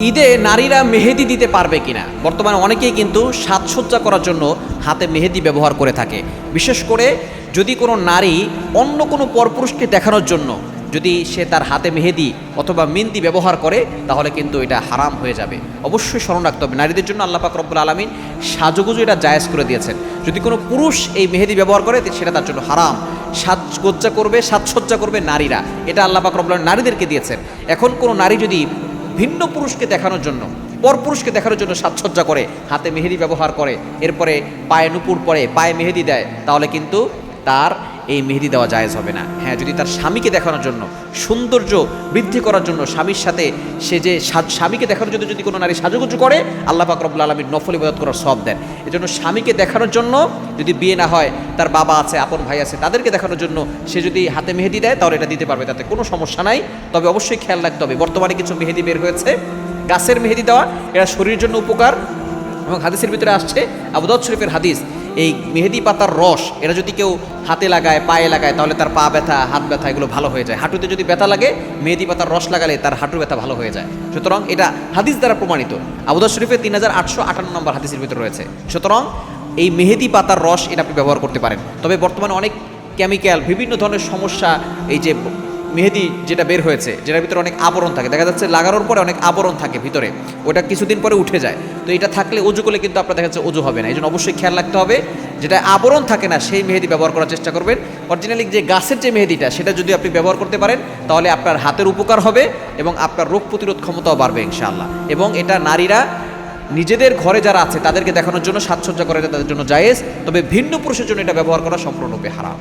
ঈদে নারীরা মেহেদি দিতে পারবে কিনা? বর্তমানে অনেকেই কিন্তু সাজসজ্জা করার জন্য হাতে মেহেদি ব্যবহার করে থাকে। বিশেষ করে যদি কোনো নারী অন্য কোনো পরপুরুষকে দেখানোর জন্য যদি সে তার হাতে মেহেদি অথবা মেহেদি ব্যবহার করে, তাহলে কিন্তু এটা হারাম হয়ে যাবে। অবশ্যই স্মরণ রাখতে হবে, নারীদের জন্য আল্লাহ পাক রব্বুল আলামিন সাজগুজু এটা জায়েজ করে দিয়েছেন। যদি কোনো পুরুষ এই মেহেদি ব্যবহার করে, সেটা তার জন্য হারাম। সাজসজ্জা করবে নারীরা, এটা আল্লাহ পাক রব্বুল আলামিন নারীদেরকে দিয়েছেন। এখন কোনো নারী যদি ভিন্ন পুরুষকে দেখানোর জন্য, পরপুরুষকে দেখানোর জন্য সাজসজ্জা করে, হাতে মেহেদি ব্যবহার করে, এরপরে পায়ে নুপুর পরে, পায়ে মেহেদি দেয়, তাহলে কিন্তু তার এই মেহেদি দেওয়া জায়েজ হবে না। হ্যাঁ, যদি তার স্বামীকে দেখানোর জন্য, সৌন্দর্য বৃদ্ধি করার জন্য, স্বামীর সাথে সে যে স্বামীকে দেখানোর জন্য যদি কোনো নারী সাজুগুজু করে, আল্লাহ পাক রব্বুল আলামিন নফল ইবাদত করার সওয়াব দেন। এজন্য স্বামীকে দেখানোর জন্য, যদি বিয়ে না হয়, তার বাবা আছে, আপন ভাই আছে, তাদেরকে দেখানোর জন্য সে যদি হাতে মেহেদি দেয়, তাহলে এটা দিতে পারবে, তাতে কোনো সমস্যা নাই। তবে অবশ্যই খেয়াল রাখতে হবে, বর্তমানে কিছু মেহেদি বের হয়েছে গাছের মেহেদি দেওয়া, এরা শরীরের জন্য উপকার, এবং হাদিসের ভিতরে আসছে, আবু দাউদ শরীফের হাদিস, এই মেহেদি পাতার রস এরা যদি কেউ হাতে লাগায়, পায়ে লাগায়, তাহলে তার পা ব্যথা, হাত ব্যথা এগুলো ভালো হয়ে যায়। হাঁটুতে যদি ব্যথা লাগে, মেহেদি পাতার রস লাগালে তার হাঁটুর ব্যথা ভালো হয়ে যায়। সুতরাং এটা হাদিস দ্বারা প্রমাণিত, আবু দাউদ শরীফের 3858 নম্বর হাদিসের ভিতরে রয়েছে। সুতরাং এই মেহেদি পাতার রস এটা আপনি ব্যবহার করতে পারেন। তবে বর্তমানে অনেক কেমিক্যাল, বিভিন্ন ধরনের সমস্যা, এই যে মেহেদি যেটা বের হয়েছে, যেটার ভিতরে অনেক আবরণ থাকে, দেখা যাচ্ছে লাগানোর পরে অনেক আবরণ থাকে ভিতরে, ওটা কিছুদিন পরে উঠে যায়। তো এটা থাকলে অজু করলে কিন্তু আপনার দেখা যাচ্ছে অজু হবে না। এই জন্য অবশ্যই খেয়াল রাখতে হবে, যেটা আবরণ থাকে না সেই মেহেদি ব্যবহার করার চেষ্টা করবেন। অরিজিনালি যে গাছের যে মেহেদিটা, সেটা যদি আপনি ব্যবহার করতে পারেন, তাহলে আপনার হাতের উপকার হবে এবং আপনার রোগ প্রতিরোধ ক্ষমতাও বাড়বে ইনশাআল্লাহ। এবং এটা নারীরা নিজেদের ঘরে যারা আছে তাদেরকে দেখানোর জন্য সাজসজ্জা করে, তাদের জন্য জায়েজ। তবে ভিন্ন পুরুষের জন্য এটা ব্যবহার করা সম্পূর্ণরূপে হারাম।